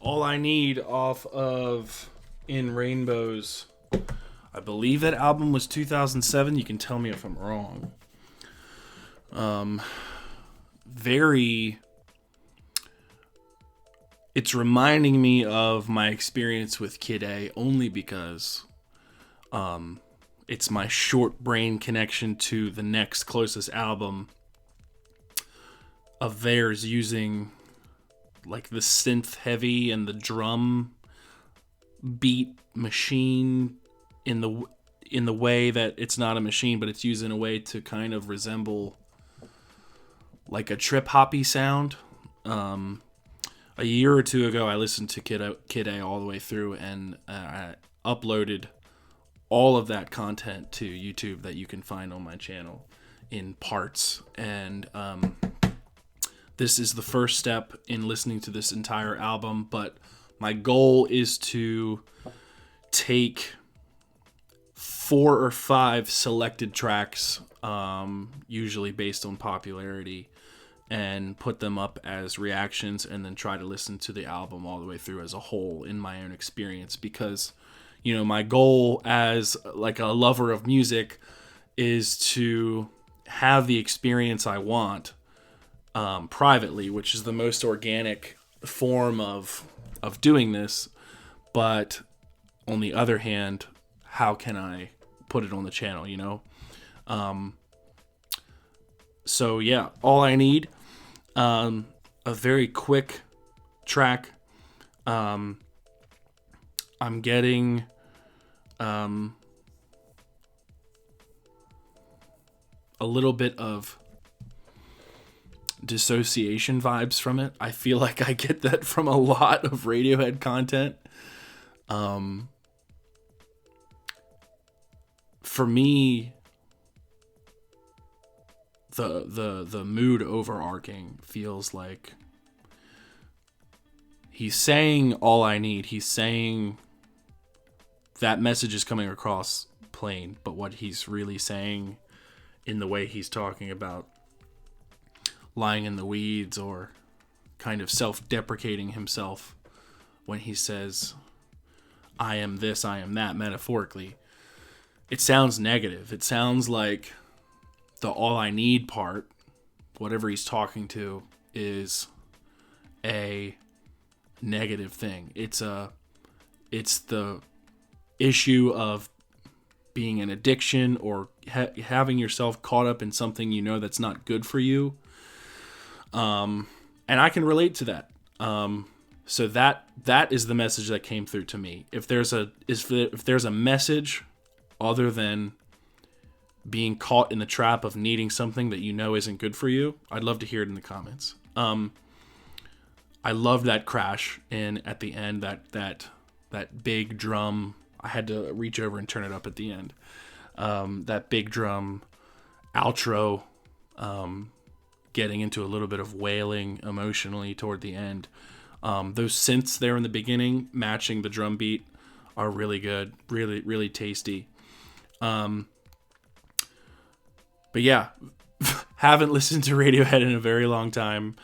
All I Need off of In Rainbows. I believe that album was 2007. You can tell me if I'm wrong. Very. It's reminding me of my experience with Kid A only because it's my short brain connection to the next closest album of theirs using like the synth heavy and the drum beat machine in the way that it's not a machine, but it's used in a way to kind of resemble like a trip hoppy sound. A year or two ago, I listened to Kid A all the way through, and I uploaded all of that content to YouTube that you can find on my channel in parts. And this is the first step in listening to this entire album, but my goal is to take 4 or 5 selected tracks, usually based on popularity, and put them up as reactions, and then try to listen to the album all the way through as a whole in my own experience. Because, you know, my goal as like a lover of music is to have the experience I want privately, which is the most organic form of doing this. But on the other hand, how can I put it on the channel, you know? So yeah, All I Need, a very quick track. I'm getting a little bit of dissociation vibes from it. I feel like I get that from a lot of Radiohead content. For me, the mood overarching feels like he's saying all I need. He's saying that message is coming across plain, but what he's really saying in the way he's talking about lying in the weeds or kind of self-deprecating himself when he says, I am this, I am that, metaphorically, it sounds negative. It sounds like the all I need part, whatever he's talking to, is a negative thing. It's the issue of being an addiction or having yourself caught up in something you know that's not good for you. And I can relate to that. So that is the message that came through to me. If there's a message other than being caught in the trap of needing something that you know isn't good for you, I'd love to hear it in the comments. I love that crash at the end, that big drum. I had to reach over and turn it up at the end. That big drum outro, getting into a little bit of wailing emotionally toward the end. Those synths there in the beginning matching the drum beat are really good, really, really tasty. But yeah, haven't listened to Radiohead in a very long time.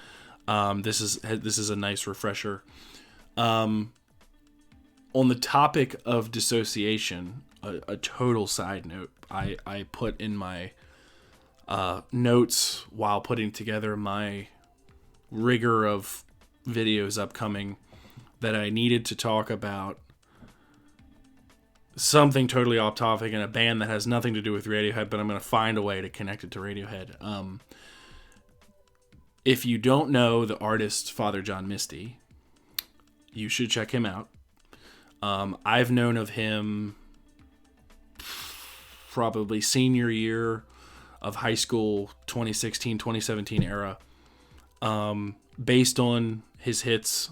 This is a nice refresher. On the topic of dissociation, a total side note, I put in my notes while putting together my rigor of videos upcoming that I needed to talk about something totally off topic and a band that has nothing to do with Radiohead, but I'm going to find a way to connect it to Radiohead. If you don't know the artist Father John Misty, you should check him out. I've known of him probably senior year of high school, 2016, 2017 era, based on his hits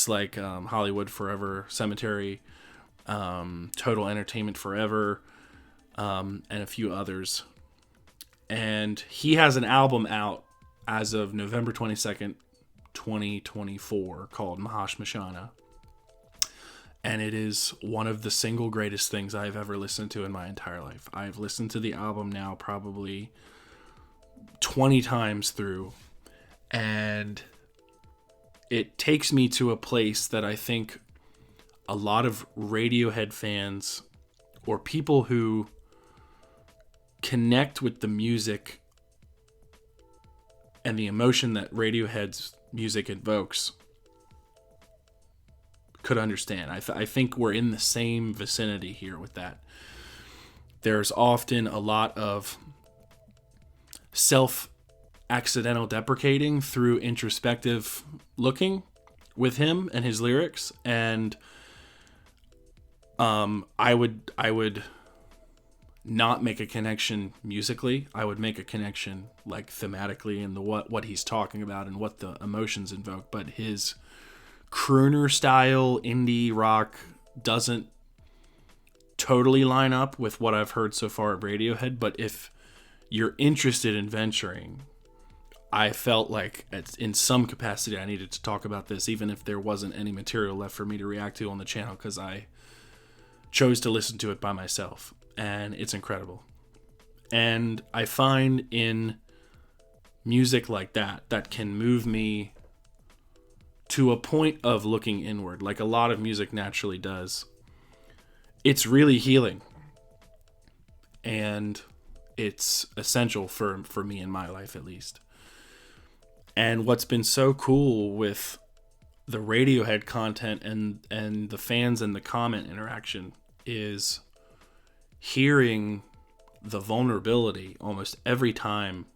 like Hollywood Forever, Cemetery, Total Entertainment Forever, and a few others. And he has an album out as of November 22nd, 2024 called Mahashmashana. And it is one of the single greatest things I've ever listened to in my entire life. I've listened to the album now probably 20 times through, and it takes me to a place that I think a lot of Radiohead fans or people who connect with the music and the emotion that Radiohead's music invokes could understand. I think we're in the same vicinity here with that. There's often a lot of self-accidental deprecating through introspective looking with him and his lyrics, and I would not make a connection musically. I would make a connection like thematically in the what he's talking about and what the emotions invoke. But his crooner style indie rock doesn't totally line up with what I've heard so far at Radiohead. But if you're interested in venturing, I felt like in some capacity I needed to talk about this, even if there wasn't any material left for me to react to on the channel, because I chose to listen to it by myself. And it's incredible. And I find in music like that can move me to a point of looking inward, like a lot of music naturally does. It's really healing. And it's essential for me in my life, at least. And what's been so cool with the Radiohead content and the fans and the comment interaction is hearing the vulnerability almost every time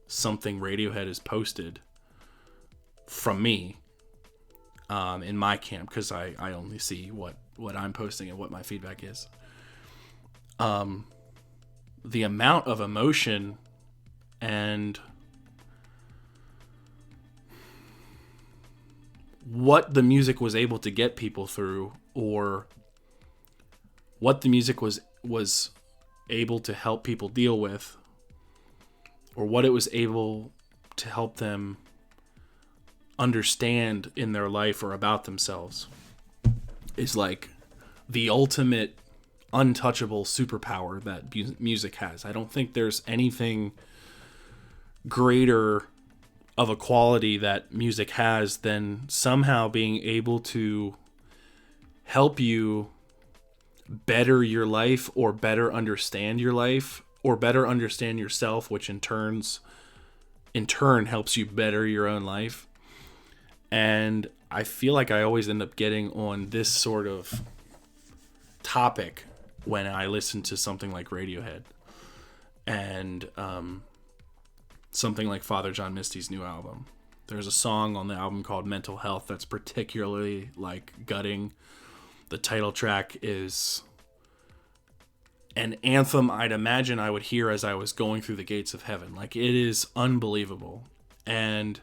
something Radiohead is posted from me in my camp, because I only see what I'm posting and what my feedback is. The amount of emotion and what the music was able to get people through, or what the music was able to help people deal with, or what it was able to help them understand in their life or about themselves, is like the ultimate untouchable superpower that music has. I don't think there's anything greater of a quality that music has than somehow being able to help you better your life, or better understand your life, or better understand yourself, which in turn helps you better your own life. And I feel like I always end up getting on this sort of topic when I listen to something like Radiohead and something like Father John Misty's new album. There's a song on the album called Mental Health that's particularly like gutting. The title track is an anthem I'd imagine I would hear as I was going through the gates of heaven. Like, it is unbelievable. And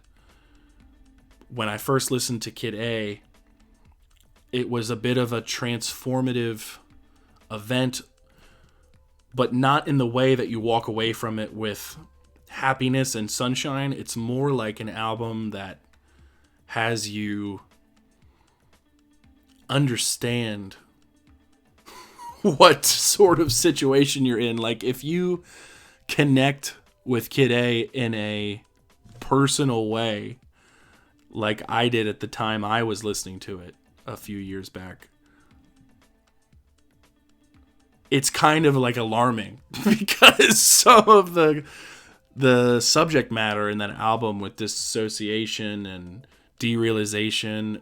when I first listened to Kid A, it was a bit of a transformative event, but not in the way that you walk away from it with happiness and sunshine. It's more like an album that has you understand what sort of situation you're in. Like, if you connect with Kid A in a personal way, like I did at the time I was listening to it a few years back, it's kind of like alarming because some of the subject matter in that album with dissociation and derealization,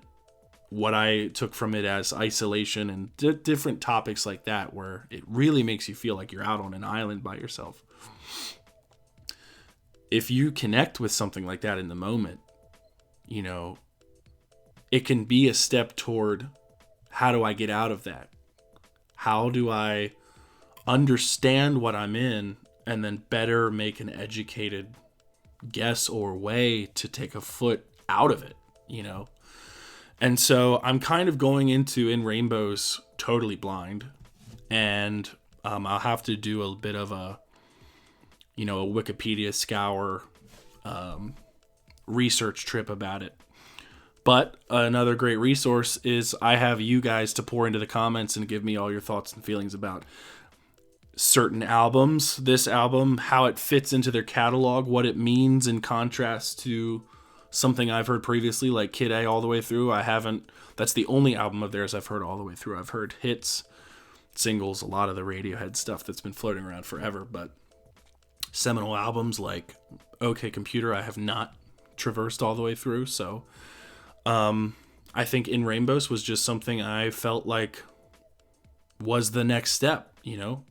what I took from it as isolation and different topics like that, where it really makes you feel like you're out on an island by yourself. If you connect with something like that in the moment, you know, it can be a step toward, how do I get out of that? How do I understand what I'm in and then better make an educated guess or way to take a foot out of it, you know? And so I'm kind of going into In Rainbows totally blind, and I'll have to do a bit of a Wikipedia scour research trip about it. But another great resource is I have you guys to pour into the comments and give me all your thoughts and feelings about certain albums, this album, how it fits into their catalog, what it means in contrast to something I've heard previously, like Kid A all the way through. I haven't. That's the only album of theirs I've heard all the way through. I've heard hits, singles, a lot of the Radiohead stuff that's been floating around forever, but seminal albums like OK Computer, I have not traversed all the way through. So I think In Rainbows was just something I felt like was the next step, you know?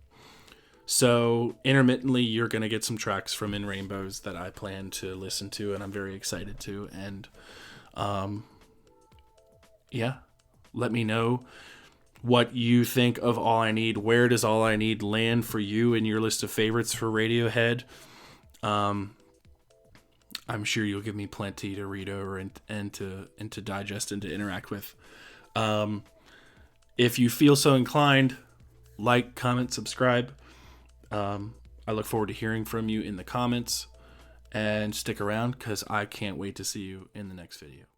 So intermittently, you're going to get some tracks from In Rainbows that I plan to listen to, and I'm very excited to. And yeah, let me know what you think of All I Need. Where does All I Need land for you in your list of favorites for Radiohead? I'm sure you'll give me plenty to read over and to digest and to interact with. If you feel so inclined, like, comment, subscribe. I look forward to hearing from you in the comments, and stick around because I can't wait to see you in the next video.